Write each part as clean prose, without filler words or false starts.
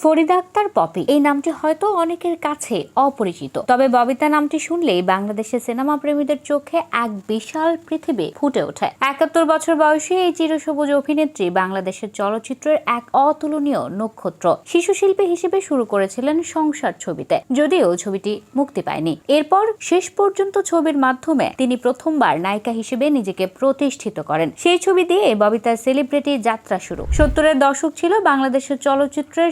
Farida Akter poppy এই নামটি হয়তো অনেকের কাছে অপরিচিত, তবে ববিতা নামটি শুনলেই বাংলাদেশের সিনেমা প্রেমীদের চোখে এক বিশাল পৃথিবী ফুটে ওঠে। ৭১ বছর বয়সী এই চিরসবুজ অভিনেত্রী বাংলাদেশের চলচ্চিত্রের এক অতুলনীয় নক্ষত্র। শিশু শিল্পী হিসেবে শুরু করেছিলেন সংসার ছবিতে, যদিও ছবিটি মুক্তি পায়নি। এরপর শেষ পর্যন্ত ছবির মাধ্যমে তিনি প্রথমবার নায়িকা হিসেবে নিজেকে প্রতিষ্ঠিত করেন। সেই ছবি দিয়ে ববিতার সেলিব্রিটি যাত্রা শুরু। ৭০-এর দশক ছিল বাংলাদেশের চলচ্চিত্রের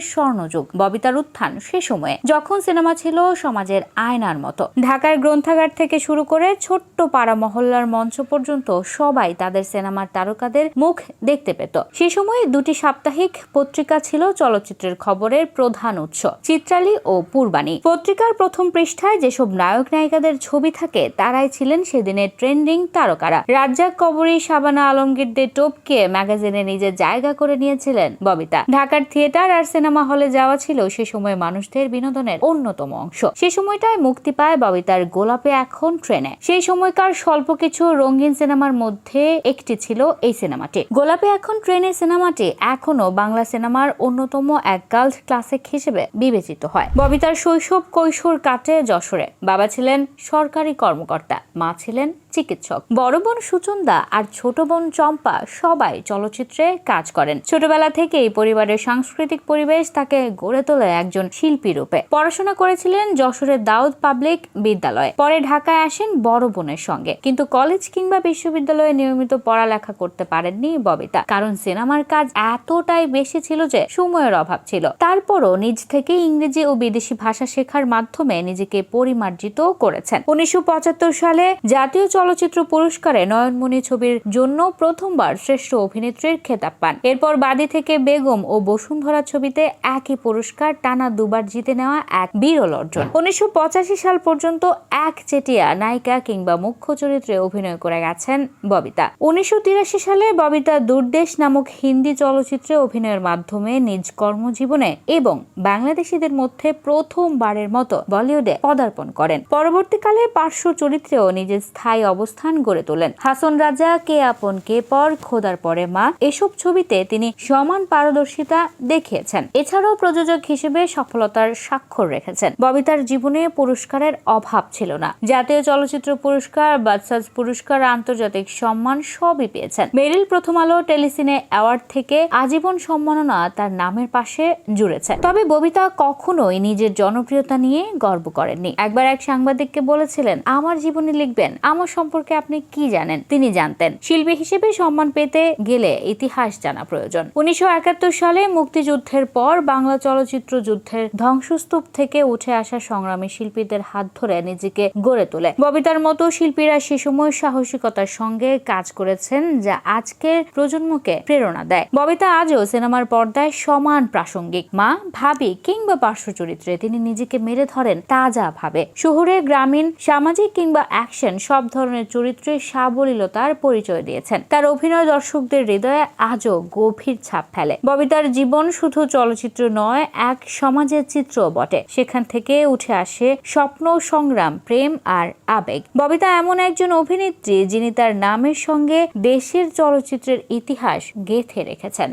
যুগ। ববিতার উত্থান সে সময়ে যখন সিনেমা ছিল সমাজের আয়নার মতো। ঢাকার গ্রন্থাগার থেকে শুরু করে ছোট্ট পাড়া মহল্লার মঞ্চ পর্যন্ত সবাই তাদের সিনেমার তারকাদের মুখ দেখতে পেত। সে সময়ে দুটি সাপ্তাহিক পত্রিকা ছিল চলচ্চিত্রের খবরের প্রধান উৎস, চিত্রালী ও পূর্বাণী। পত্রিকার প্রথম পৃষ্ঠায় যেসব নায়ক নায়িকাদের ছবি থাকে তারাই ছিলেন সেদিনের ট্রেন্ডিং তারকারা। রাজ্জাক, কবরী, শাবানা আলমগীরদের টপকে ম্যাগাজিনে নিজের জায়গা করে নিয়েছিলেন ববিতা। ঢাকার থিয়েটার আর সিনেমা হলে যাওয়া ছিল সে সময় মানুষদের বিনোদনের অন্যতম অংশ। সে সময়টায় মুক্তি পায় ববিতার গোলাপে এখন ট্রেনে। সেই সময়কার স্বল্প কিছু রঙিন সিনেমার মধ্যে একটি ছিল এই সিনেমাটি। গোলাপে এখন ট্রেনে সিনেমাটি এখনো বাংলা সিনেমার অন্যতম এক কাল্ট ক্লাসিক হিসেবে বিবেচিত হয়। ববিতার শৈশব কৈশোর কাটে যশোরে। বাবা ছিলেন সরকারি কর্মকর্তা, মা ছিলেন চিকিৎসক। বড় বোন সুচন্দা আর ছোট বোন চম্পা সবাই চলচ্চিত্রে কাজ করেন। ছোটবেলা থেকেই পরিবারের সাংস্কৃতিক পরিবেশ তাকে গড়ে তোলে একজন শিল্পী রূপে। পড়াশোনা করেছিলেন যশোরের দাউদ পাবলিক বিদ্যালয়ে। পরে ঢাকায় আসেন বড় বোনের সঙ্গে, কিন্তু কলেজ কিংবা বিশ্ববিদ্যালয়ে নিয়মিত পড়ালেখা করতে পারেননি ববিতা, কারণ সিনেমার কাজ এতটাই বেশি ছিল যে সময়ের অভাব ছিল। তারপরও নিজ থেকে ইংরেজি ও বিদেশি ভাষা শেখার মাধ্যমে নিজেকে পরিমার্জিত করেছেন। ১৯৭৫ সালে জাতীয় চলচ্চিত্র পুরস্কারে নয়নমণি ছবির জন্য প্রথমবার শ্রেষ্ঠ অভিনেত্রীর খেতাব পান। এরপর বাদী থেকে বেগম ও বসুন্ধরা ছবিতে একই পুরস্কার টানা দুবার জিতে নেওয়া এক বিরল অর্জন। ১৯৮৫ সাল পর্যন্ত একচেটিয়া নায়িকা কিংবা মুখ্য চরিত্রে অভিনয় করে গেছেন ববিতা। ১৯৮৩ সালে ববিতা দুর্দেশ নামক হিন্দি চলচ্চিত্রে অভিনয়ের মাধ্যমে নিজ কর্মজীবনে এবং বাংলাদেশিদের মধ্যে প্রথমবারের মতো বলিউডে পদার্পণ করেন। পরবর্তীকালে পার্শ্ব চরিত্রেও নিজের স্থায়ী অবস্থান গড়ে তোলেন। হাসন রাজা, কে আপন কে পর, খোদার পরে মা এসব ছবিতে তিনি সমান পারদর্শিতা দেখিয়েছেন। এছাড়াও প্রযোজক হিসেবে সফলতার স্বাক্ষর রেখেছেন। ববিতার জীবনে পুরস্কারের অভাব ছিল না। জাতীয় চলচ্চিত্র পুরস্কার, বাচসাস পুরস্কার, আন্তর্জাতিক সম্মান সবই পেয়েছেন। মেরিল, প্রথম আলো, টেলিসিনে অ্যাওয়ার্ড থেকে আজীবন সম্মাননা তার নামের পাশে জুড়েছে। তবে ববিতা কখনোই নিজের জনপ্রিয়তা নিয়ে গর্ব করেননি। একবার এক সাংবাদিককে বলেছিলেন, আমার জীবনে লিখবেন, আমার সম্পর্কে আপনি কি জানেন? তিনি জানতেন শিল্পী হিসেবে সম্মান পেতে গেলে ইতিহাস জানা প্রয়োজন। ১৯৭১ সালে মুক্তিযুদ্ধের পর বাংলা চলচ্চিত্র যুদ্ধের ধ্বংসস্তূপ থেকে উঠে আসা সংগ্রামী শিল্পীদের হাত ধরে নিজেকে গড়ে তোলে। ববিতার মতো শিল্পীরা সে সময় সাহসিকতার সঙ্গে কাজ করেছেন, যা আজকের প্রজন্মকে প্রেরণা দেয়। ববিতা আজও সিনেমার পর্দায় সমান প্রাসঙ্গিক। মা, ভাবি কিংবা পার্শ্ব চরিত্রে তিনি নিজেকে মেরে ধরেন তাজা ভাবে। শহুরে, গ্রামীণ, সামাজিক কিংবা অ্যাকশন সব ধরনের চরিত্রে সাবলীলতার পরিচয় দিয়েছেন। তার অভিনয় দর্শকদের হৃদয়ে আজও গভীর ছাপ ফেলে। ববিতার জীবন শুধু চলচ্চিত্র নয়, এক সমাজের চিত্র বটে। সেখান থেকে উঠে আসে স্বপ্ন, সংগ্রাম, প্রেম আর আবেগ। ববিতা এমন একজন অভিনেত্রী যিনি তার নামের সঙ্গে দেশের চলচ্চিত্রের ইতিহাস গেঁথে রেখেছেন।